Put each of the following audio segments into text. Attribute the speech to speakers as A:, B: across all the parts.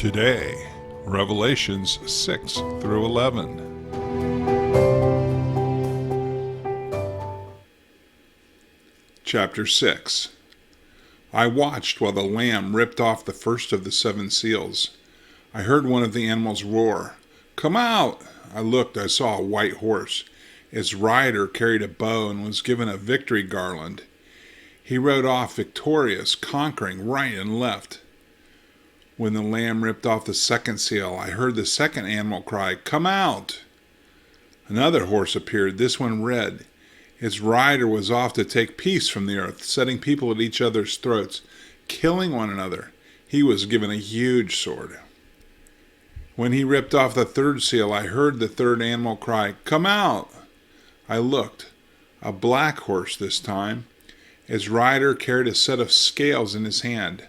A: Today, Revelations 6 through 11. Chapter 6. I watched while the Lamb ripped off the first of the 7 seals. I heard one of the animals roar, "Come out!" I looked, I saw a white horse. Its rider carried a bow and was given a victory garland. He rode off victorious, conquering right and left. When the Lamb ripped off the second seal, I heard the second animal cry, "Come out!" Another horse appeared, this one red. Its rider was off to take peace from the earth, setting people at each other's throats, killing one another. He was given a huge sword. When he ripped off the third seal, I heard the third animal cry, "Come out!" I looked. A black horse this time. Its rider carried a set of scales in his hand.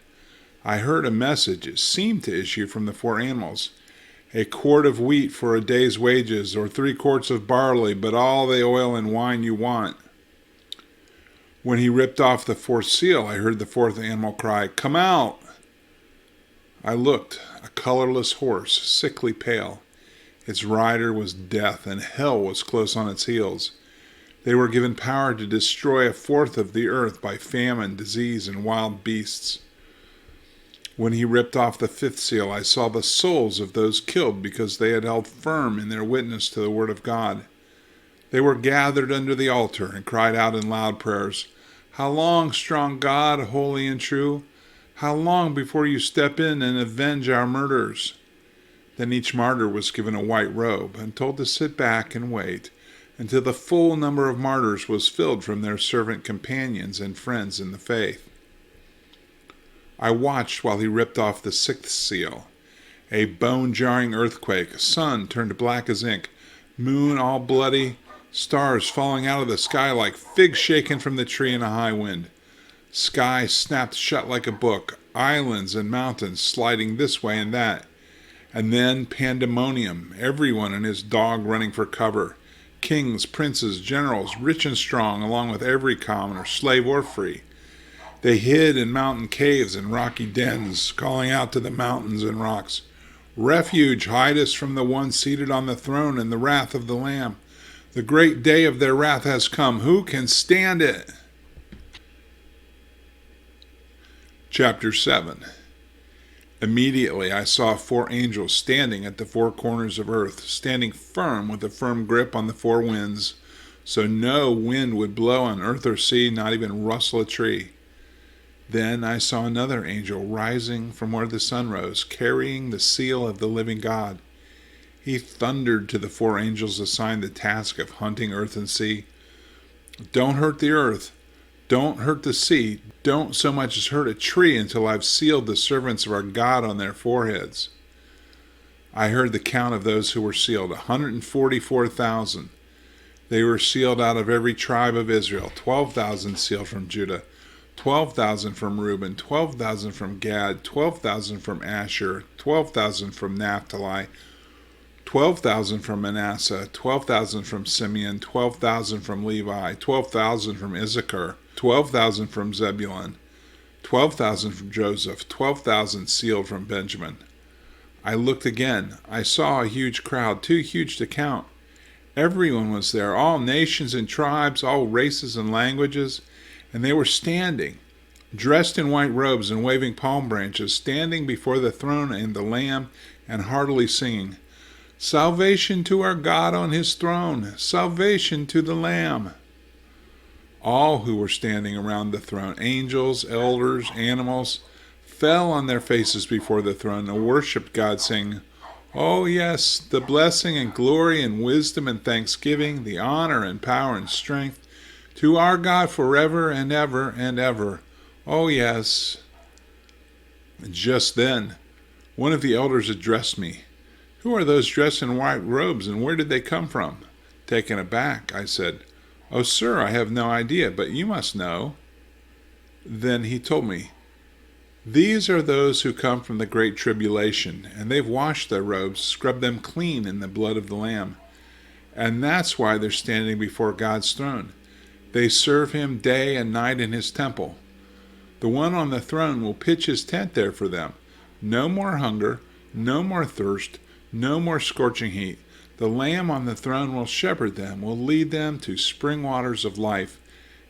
A: I heard a message. It seemed to issue from the 4 animals. "A quart of wheat for a day's wages, or 3 quarts of barley, but all the oil and wine you want." When he ripped off the 4th seal, I heard the 4th animal cry, "Come out!" I looked. A colorless horse, sickly pale. Its rider was death, and hell was close on its heels. They were given power to destroy 1/4 of the earth by famine, disease, and wild beasts. When he ripped off the 5th seal, I saw the souls of those killed because they had held firm in their witness to the word of God. They were gathered under the altar and cried out in loud prayers, "How long, strong God, holy and true? How long before you step in and avenge our murders?" Then each martyr was given a white robe and told to sit back and wait until the full number of martyrs was filled from their servant companions and friends in the faith. I watched while he ripped off the 6th seal. A bone-jarring earthquake, sun turned black as ink, moon all bloody, stars falling out of the sky like figs shaken from the tree in a high wind. Sky snapped shut like a book, islands and mountains sliding this way and that. And then pandemonium, everyone and his dog running for cover. Kings, princes, generals, rich and strong, along with every commoner, slave or free. They hid in mountain caves and rocky dens, calling out to the mountains and rocks, "Refuge, hide us from the one seated on the throne and the wrath of the Lamb. The great day of their wrath has come. Who can stand it?" Chapter 7. Immediately I saw 4 angels standing at the 4 corners of earth, standing firm with a firm grip on the 4 winds, so no wind would blow on earth or sea, not even rustle a tree. Then I saw another angel rising from where the sun rose, carrying the seal of the living God. He thundered to the 4 angels assigned the task of hunting earth and sea. "Don't hurt the earth. Don't hurt the sea. Don't so much as hurt a tree until I've sealed the servants of our God on their foreheads." I heard the count of those who were sealed, 144,000. They were sealed out of every tribe of Israel, 12,000 sealed from Judah, 12,000 from Reuben, 12,000 from Gad, 12,000 from Asher, 12,000 from Naphtali, 12,000 from Manasseh, 12,000 from Simeon, 12,000 from Levi, 12,000 from Issachar, 12,000 from Zebulun, 12,000 from Joseph, 12,000 sealed from Benjamin. I looked again. I saw a huge crowd, too huge to count. Everyone was there, all nations and tribes, all races and languages, and they were standing, dressed in white robes and waving palm branches, standing before the throne and the Lamb and heartily singing, "Salvation to our God on his throne! Salvation to the Lamb!" All who were standing around the throne, angels, elders, animals, fell on their faces before the throne and worshipped God, saying, "Oh yes, the blessing and glory and wisdom and thanksgiving, the honor and power and strength, to our God forever and ever and ever. Oh yes." And just then, one of the elders addressed me. "Who are those dressed in white robes, and where did they come from?" Taken aback, I said, "Oh, sir, I have no idea, but you must know." Then he told me, "These are those who come from the great tribulation, and they've washed their robes, scrubbed them clean in the blood of the Lamb. And that's why they're standing before God's throne. They serve him day and night in his temple. The one on the throne will pitch his tent there for them. No more hunger, No more thirst, no more scorching heat. The Lamb on the throne will shepherd them, will lead them to spring waters of life,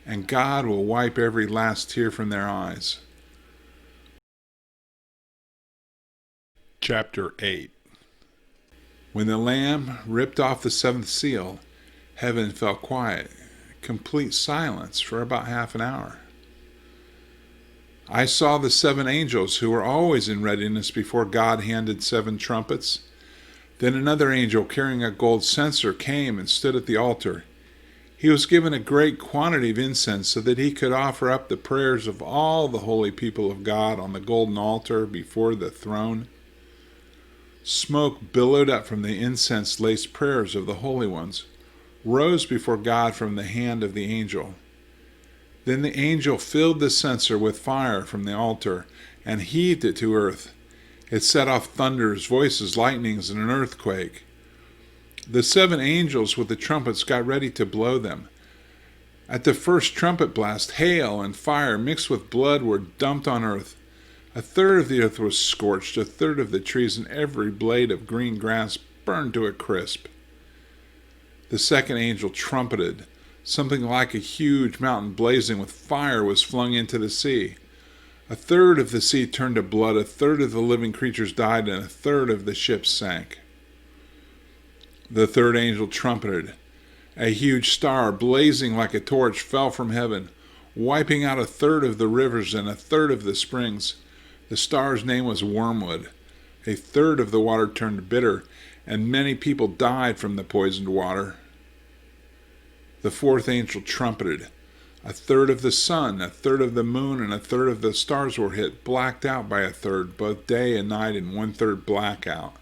A: and God will wipe every last tear from their eyes. Chapter 8. When the Lamb ripped off the seventh seal, heaven fell quiet, complete silence for about half an hour. I saw the 7 angels who were always in readiness before God handed 7 trumpets. Then another angel carrying a gold censer came and stood at the altar. He was given a great quantity of incense so that he could offer up the prayers of all the holy people of God on the golden altar before the throne. Smoke billowed up from the incense-laced prayers of the holy ones, rose before God from the hand of the angel. Then the angel filled the censer with fire from the altar and heaved it to earth. It set off thunders, voices, lightnings, and an earthquake. The 7 angels with the trumpets got ready to blow them. At the first trumpet blast, hail and fire mixed with blood were dumped on earth. A third of the earth was scorched, a third of the trees and every blade of green grass burned to a crisp. The second angel trumpeted. Something like a huge mountain blazing with fire was flung into the sea. A third of the sea turned to blood, a third of the living creatures died, and a third of the ships sank. The third angel trumpeted. A huge star, blazing like a torch, fell from heaven, wiping out a third of the rivers and a third of the springs. The star's name was Wormwood. A third of the water turned bitter, and many people died from the poisoned water. The fourth angel trumpeted. A third of the sun, a third of the moon, and a third of the stars were hit, blacked out by a third, both day and night, and 1/3 blackout.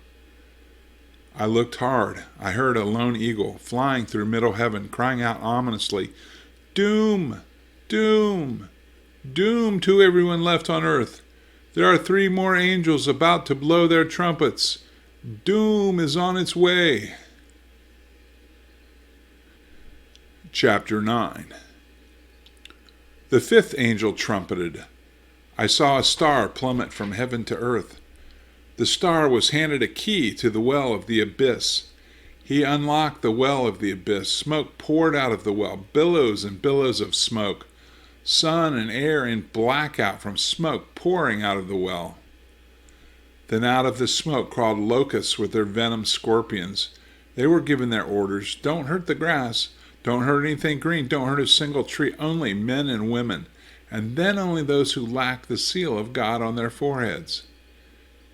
A: I looked hard. I heard a lone eagle flying through middle heaven, crying out ominously, "Doom! Doom! Doom to everyone left on earth! There are 3 more angels about to blow their trumpets. Doom is on its way." Chapter 9. The 5th angel trumpeted. I saw a star plummet from heaven to earth. The star was handed a key to the well of the abyss. He unlocked the well of the abyss. Smoke poured out of the well, billows and billows of smoke. Sun and air in blackout from smoke pouring out of the well. Then out of the smoke crawled locusts with their venom scorpions. They were given their orders: don't hurt the grass, don't hurt anything green, don't hurt a single tree, only men and women, and then only those who lacked the seal of God on their foreheads.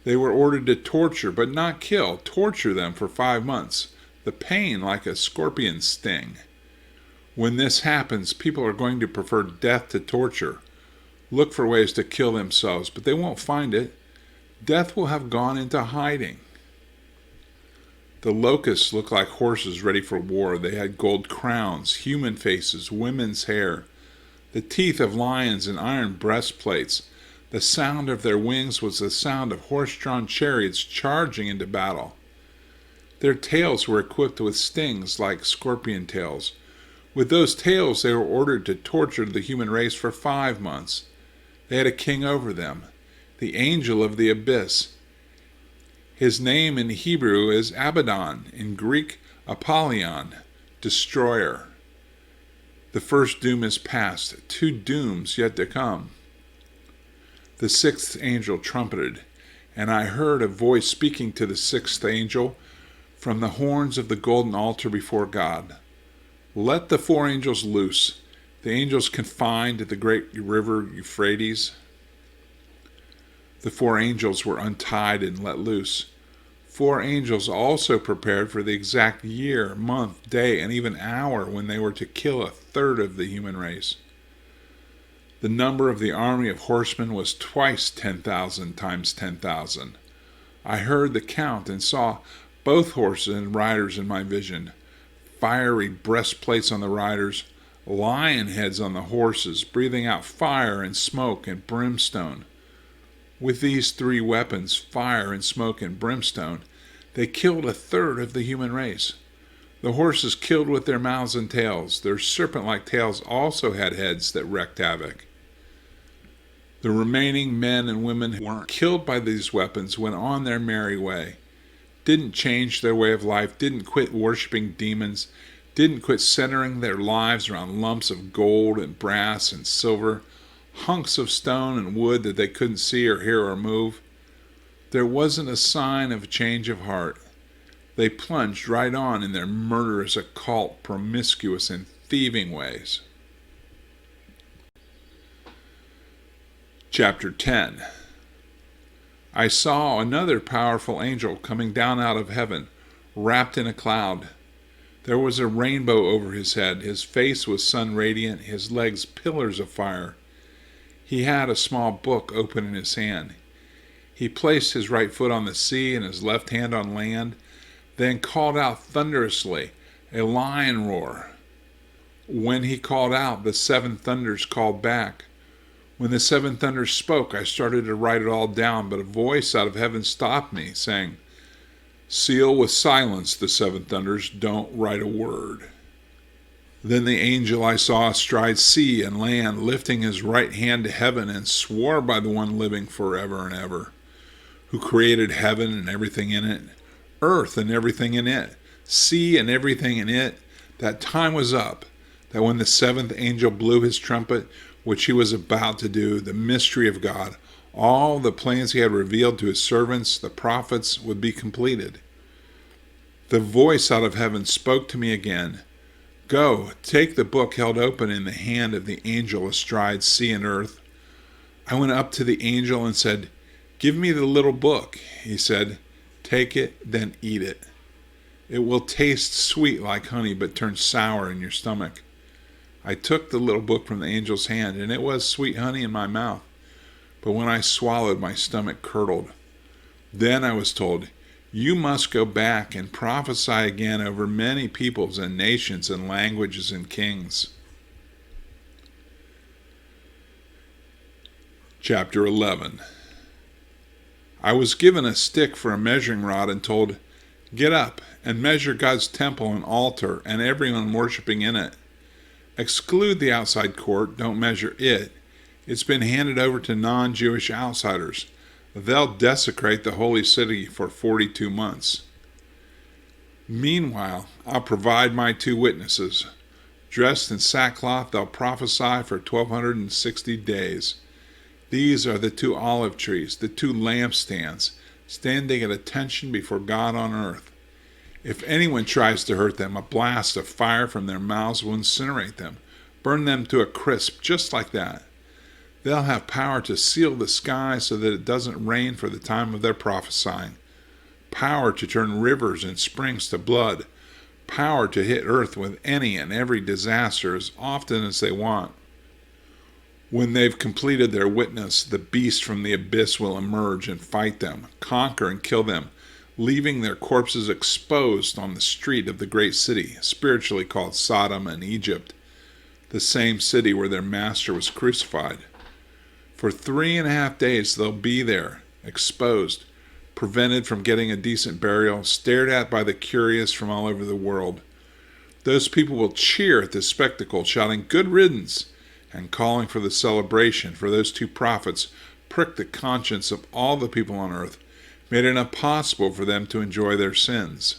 A: They were ordered to torture, but not kill, torture them for 5 months, the pain like a scorpion's sting. When this happens, people are going to prefer death to torture, look for ways to kill themselves, but they won't find it. Death will have gone into hiding. The locusts looked like horses ready for war. They had gold crowns, human faces, women's hair, the teeth of lions and iron breastplates. The sound of their wings was the sound of horse-drawn chariots charging into battle. Their tails were equipped with stings like scorpion tails. With those tails they were ordered to torture the human race for 5 months. They had a king over them, the angel of the abyss. His name in Hebrew is Abaddon, in Greek Apollyon, destroyer. The first doom is past, 2 dooms yet to come. The 6th angel trumpeted, and I heard a voice speaking to the 6th angel from the horns of the golden altar before God. Let the 4 angels loose, the angels confined to the great river Euphrates. The 4 angels were untied and let loose. 4 angels also prepared for the exact year, month, day, and even hour when they were to kill a third of the human race. The number of the army of horsemen was twice 10,000 times 10,000. I heard the count and saw both horses and riders in my vision. Fiery breastplates on the riders, lion heads on the horses, breathing out fire and smoke and brimstone. With these 3 weapons, fire and smoke and brimstone, they killed a third of the human race. The horses killed with their mouths and tails. Their serpent-like tails also had heads that wreaked havoc. The remaining men and women who weren't killed by these weapons went on their merry way, didn't change their way of life, didn't quit worshiping demons, didn't quit centering their lives around lumps of gold and brass and silver, hunks of stone and wood that they couldn't see or hear or move. There wasn't a sign of a change of heart. They plunged right on in their murderous, occult, promiscuous, and thieving ways. Chapter 10. I saw another powerful angel coming down out of heaven, wrapped in a cloud. There was a rainbow over his head. His face was sun-radiant, his legs pillars of fire. He had a small book open in his hand. He placed his right foot on the sea and his left hand on land, then called out thunderously, a lion roar. When he called out, the seven thunders called back. When the seven thunders spoke, I started to write it all down, but a voice out of heaven stopped me, saying, "Seal with silence the seven thunders, don't write a word." Then the angel I saw astride sea and land, lifting his right hand to heaven, and swore by the one living forever and ever, who created heaven and everything in it, earth and everything in it, sea and everything in it, that time was up, that when the seventh angel blew his trumpet, which he was about to do, the mystery of God, all the plans he had revealed to his servants, the prophets, would be completed. The voice out of heaven spoke to me again, "Go, take the book held open in the hand of the angel astride sea and earth." I went up to the angel and said, "Give me the little book." He said, "Take it, then eat it. It will taste sweet like honey, but turn sour in your stomach." I took the little book from the angel's hand, and it was sweet honey in my mouth. But when I swallowed, my stomach curdled. Then I was told, "You must go back and prophesy again over many peoples and nations and languages and kings." Chapter 11. I was given a stick for a measuring rod and told, "Get up and measure God's temple and altar and everyone worshiping in it. Exclude the outside court, don't measure it. It's been handed over to non-Jewish outsiders. They'll desecrate the holy city for 42 months. Meanwhile, I'll provide my 2 witnesses. Dressed in sackcloth, they'll prophesy for 1260 days. These are the 2 olive trees, the 2 lampstands, standing at attention before God on earth. If anyone tries to hurt them, a blast of fire from their mouths will incinerate them, burn them to a crisp, just like that. They'll have power to seal the sky so that it doesn't rain for the time of their prophesying, power to turn rivers and springs to blood, power to hit earth with any and every disaster as often as they want. When they've completed their witness, the beast from the abyss will emerge and fight them, conquer and kill them, leaving their corpses exposed on the street of the great city, spiritually called Sodom and Egypt, the same city where their master was crucified. For 3.5 days they'll be there, exposed, prevented from getting a decent burial, stared at by the curious from all over the world. Those people will cheer at this spectacle, shouting, "Good riddance," and calling for the celebration, for those 2 prophets pricked the conscience of all the people on earth, made it impossible for them to enjoy their sins.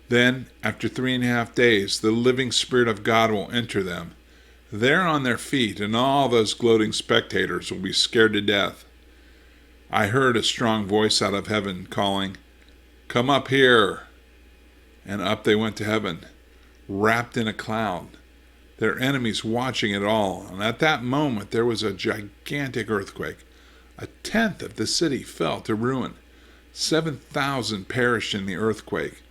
A: Then, after 3.5 days, the living Spirit of God will enter them. They're on their feet, and all those gloating spectators will be scared to death. I heard a strong voice out of heaven calling, "Come up here." And up they went to heaven, wrapped in a cloud, their enemies watching it all. And at that moment there was a gigantic earthquake. 1/10 of the city fell to ruin. 7,000 perished in the earthquake.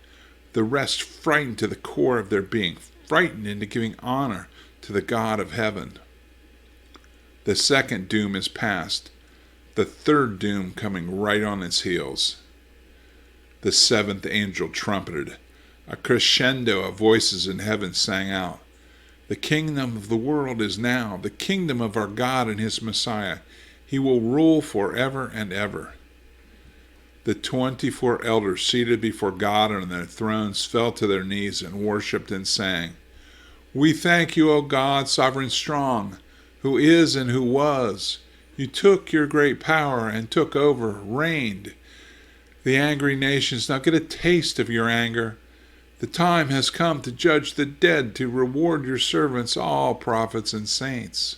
A: The rest frightened to the core of their being, frightened into giving honor to the God of heaven. The second doom is past, the third doom coming right on its heels. The 7th angel trumpeted. A crescendo of voices in heaven sang out, "The kingdom of the world is now, the kingdom of our God and his Messiah. He will rule forever and ever." The 24 elders seated before God on their thrones fell to their knees and worshipped and sang, "We thank you, O God, sovereign strong, who is and who was. You took your great power and took over, reigned. The angry nations now get a taste of your anger. The time has come to judge the dead, to reward your servants, all prophets and saints.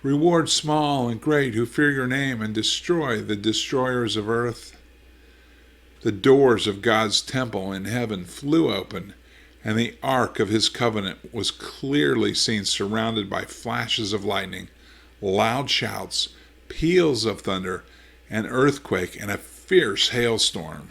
A: Reward small and great who fear your name, and destroy the destroyers of earth. The doors of God's temple in heaven flew open, and the ark of his covenant was clearly seen, surrounded by flashes of lightning, loud shouts, peals of thunder, an earthquake, and a fierce hailstorm.